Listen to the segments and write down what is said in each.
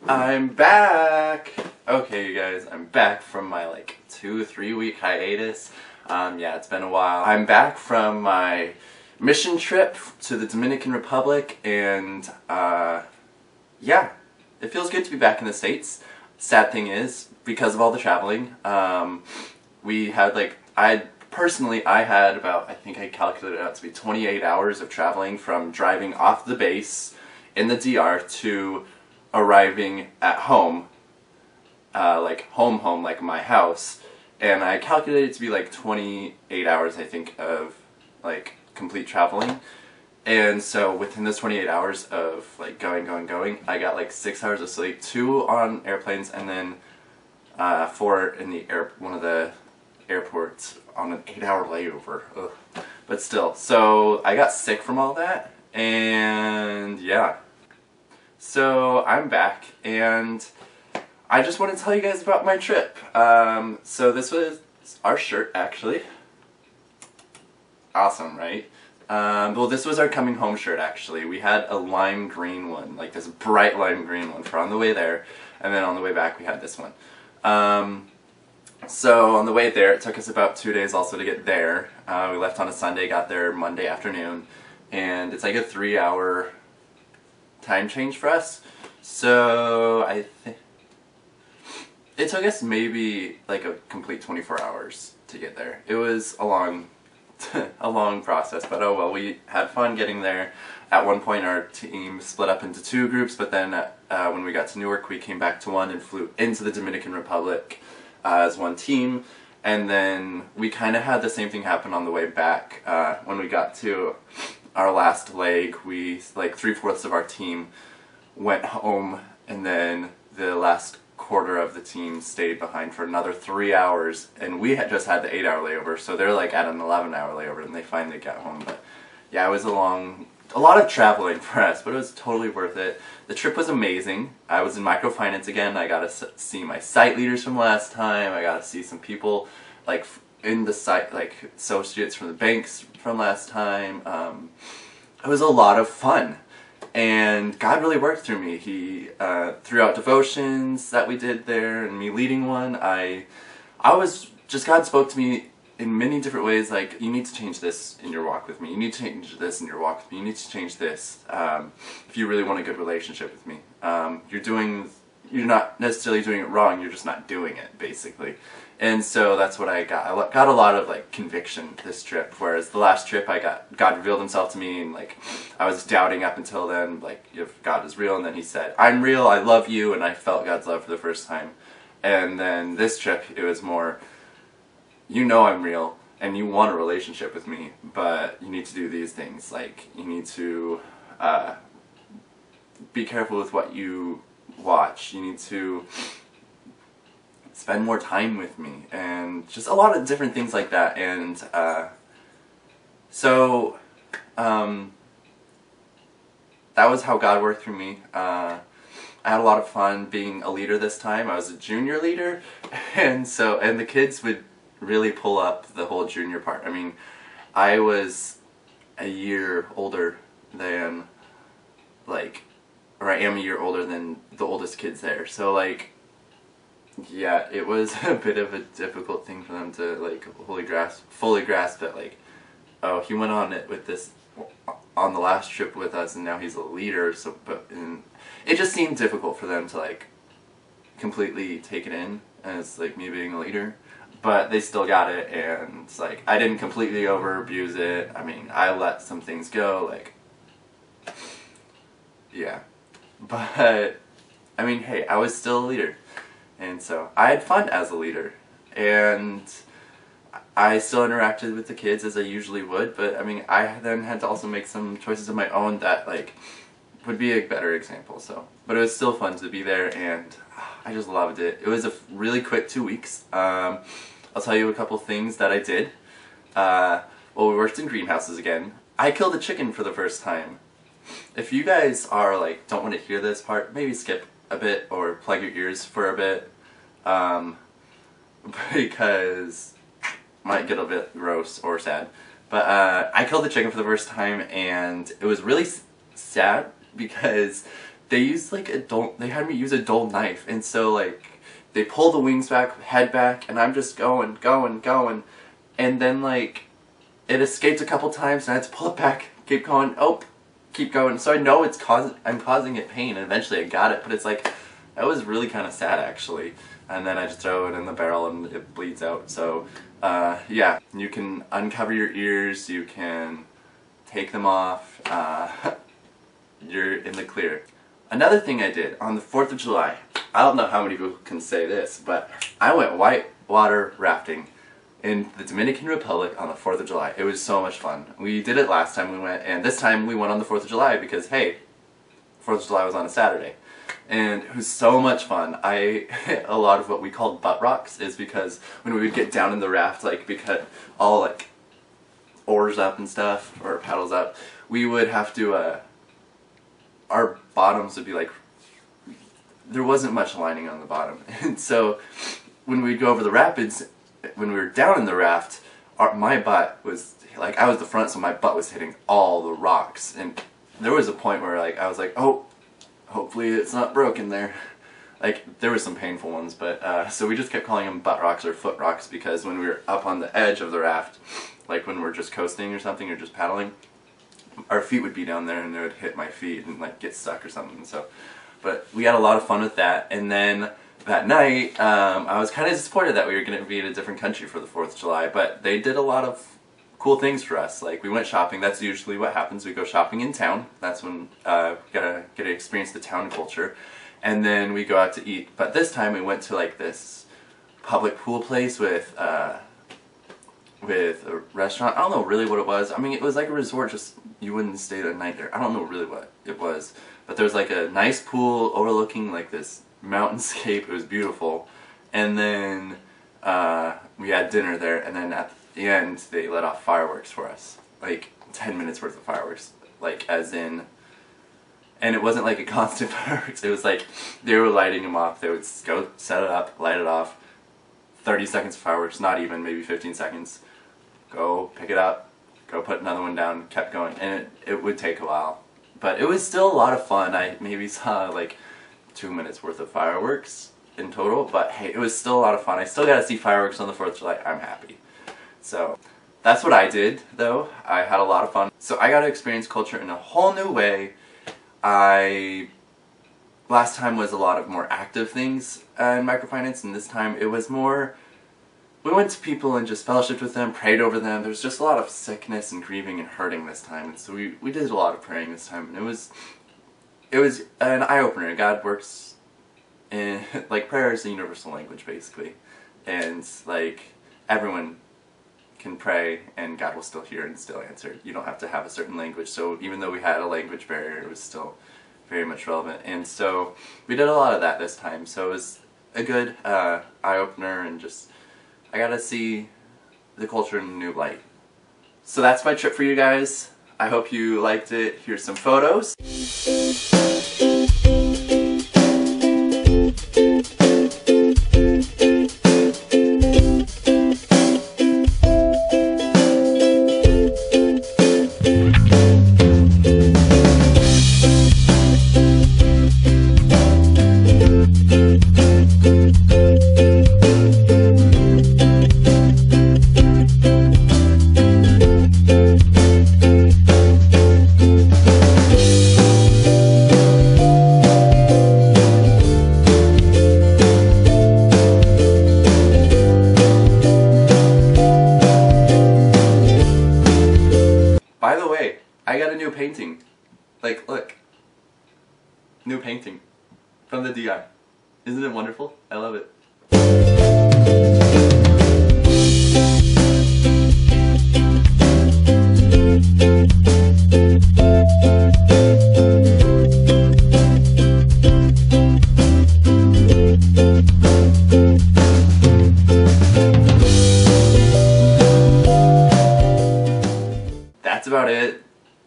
I'm back! Okay, you guys, I'm back from my like 2-3 week hiatus. Yeah, it's been a while. I'm back from my mission trip to the Dominican Republic, and yeah, it feels good to be back in the States. Sad thing is, because of all the traveling, we had like, I had about, I think I calculated it out to be 28 hours of traveling from driving off the base in the DR to arriving at home, like home, like my house, and I calculated it to be like 28 hours, I think, of like complete traveling. And so within those 28 hours of like going, I got like 6 hours of sleep, 2 on airplanes, and then 4 in the one of the airports on an 8-hour layover. Ugh. But still, so I got sick from all that, and yeah. So I'm back, and I just want to tell you guys about my trip. So this was our shirt, actually. Awesome, right? Well, this was our coming home shirt, actually. We had a lime green one, like this bright lime green one for on the way there, and then on the way back we had this one. So on the way there, it took us about 2 days also to get there. We left on a Sunday, got there Monday afternoon, and it's like a 3-hour time change for us. So I think it took us maybe like a complete 24 hours to get there. It was a long a long process, but oh well, we had fun getting there. At one point our team split up into 2 groups, but then when we got to Newark, we came back to one and flew into the Dominican Republic as one team. And then we kind of had the same thing happen on the way back. When we got to our last leg, we, like 3/4 of our team went home, and then the last quarter of the team stayed behind for another 3 hours, and we had just had the 8-hour layover, so they're like at an 11-hour layover, and they finally got home. But yeah, it was a lot of traveling for us, but it was totally worth it. The trip was amazing. I was in microfinance again. I got to see my site leaders from last time. I got to see some people like in the site, like associates from the banks from last time. It was a lot of fun, and God really worked through me. He throughout devotions that we did there, and me leading one, I was just, God spoke to me in many different ways, like, you need to change this in your walk with me. You need to change this in your walk with me. You need to change this if you really want a good relationship with me. You're not necessarily doing it wrong. You're just not doing it, basically. And so that's what I got. I got a lot of like conviction this trip, whereas the last trip God revealed himself to me, and like I was doubting up until then, like if God is real, and then he said, I'm real, I love you, and I felt God's love for the first time. And then this trip, it was more, you know I'm real, and you want a relationship with me, but you need to do these things. Like, you need to be careful with what you watch. You need to spend more time with me, and just a lot of different things like that. And so that was how God worked through me. I had a lot of fun being a leader this time. I was a junior leader, and the kids would really pull up the whole junior part. I mean, I was a year older than, like, or I am a year older than the oldest kids there, so like, yeah, it was a bit of a difficult thing for them to like fully grasp that, like, oh, he went on it with this on the last trip with us, and now he's a leader. So, and it just seemed difficult for them to like completely take it in as like me being a leader. But they still got it, and it's like I didn't completely over-abuse it. I mean, I let some things go, like, yeah. But I mean, hey, I was still a leader. And so I had fun as a leader, and I still interacted with the kids as I usually would, but I mean, I then had to also make some choices of my own that like would be a better example. So, but it was still fun to be there, and I just loved it. It was a really quick 2 weeks. I'll tell you a couple things that I did. Well, we worked in greenhouses again. I killed a chicken for the first time. If you guys are like, don't want to hear this part, maybe skip a bit or plug your ears for a bit, because it might get a bit gross or sad. But I killed the chicken for the first time, and it was really sad because they used like they had me use a dull knife, and so like they pull the wings back, head back, and I'm just going, and then like it escaped a couple times, and I had to pull it back, keep going, oh, keep going. So I know I'm causing it pain, and eventually I got it, but it's like, that was really kind of sad actually. And then I just throw it in the barrel and it bleeds out. So yeah, you can uncover your ears, you can take them off, you're in the clear. Another thing I did on the 4th of July, I don't know how many people can say this, but I went whitewater rafting in the Dominican Republic on the 4th of July. It was so much fun. We did it last time we went, and this time we went on the 4th of July because, hey, 4th of July was on a Saturday. And it was so much fun. A lot of what we called butt rocks is because when we would get down in the raft, like because all like oars up and stuff, or paddles up, we would have to, our bottoms would be like, there wasn't much lining on the bottom. And so when we'd go over the rapids, when we were down in the raft, my butt was, like, I was the front, so my butt was hitting all the rocks. And there was a point where like I was like, oh, hopefully it's not broken there. Like, there were some painful ones, but, so we just kept calling them butt rocks or foot rocks because when we were up on the edge of the raft, like when we're just coasting or something or just paddling, our feet would be down there and they would hit my feet and like get stuck or something. So, but we had a lot of fun with that. And then that night, I was kind of disappointed that we were going to be in a different country for the 4th of July, but they did a lot of cool things for us. Like, we went shopping. That's usually what happens. We go shopping in town. That's when we get to experience the town culture. And then we go out to eat. But this time we went to like this public pool place with a restaurant. I don't know really what it was. I mean, it was like a resort, just you wouldn't stay the night there. I don't know really what it was. But there was like a nice pool overlooking like this mountainscape. It was beautiful. And then we had dinner there, and then at the end they let off fireworks for us. Like 10 minutes worth of fireworks. Like, as in, and it wasn't like a constant fireworks. It was like they were lighting them off. They would go set it up, light it off, 30 seconds of fireworks, not even, maybe 15 seconds. Go pick it up, go put another one down, kept going. And it would take a while. But it was still a lot of fun. I maybe saw like 2 minutes worth of fireworks in total, but hey, it was still a lot of fun. I still got to see fireworks on the 4th of July. I'm happy. So that's what I did, though. I had a lot of fun. So I got to experience culture in a whole new way. Last time was a lot of more active things in microfinance, and this time it was more, we went to people and just fellowshiped with them, prayed over them. There was just a lot of sickness and grieving and hurting this time, and so we did a lot of praying this time, and it was an eye-opener. God works in, like, prayer is a universal language, basically, and like, everyone can pray and God will still hear and still answer. You don't have to have a certain language, so even though we had a language barrier, it was still very much relevant. And so we did a lot of that this time, so it was a good eye-opener, and just I got to see the culture in a new light. So that's my trip for you guys. I hope you liked it. Here's some photos. By the way, I got a new painting. Like, look. New painting. From the DI. Isn't it wonderful? I love it. That's about it.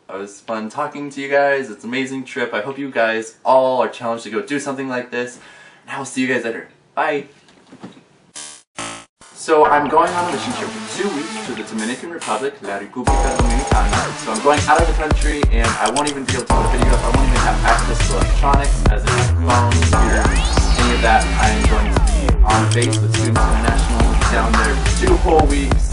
It was fun talking to you guys. It's an amazing trip. I hope you guys all are challenged to go do something like this. And I will see you guys later. Bye! So I'm going on a mission trip for 2 weeks to the Dominican Republic, La República Dominicana. So I'm going out of the country and I won't even be able to put a video up. I won't even have access to electronics, as in phone, computer, any of that. I am going to be on base with Students International down there for 2 whole weeks.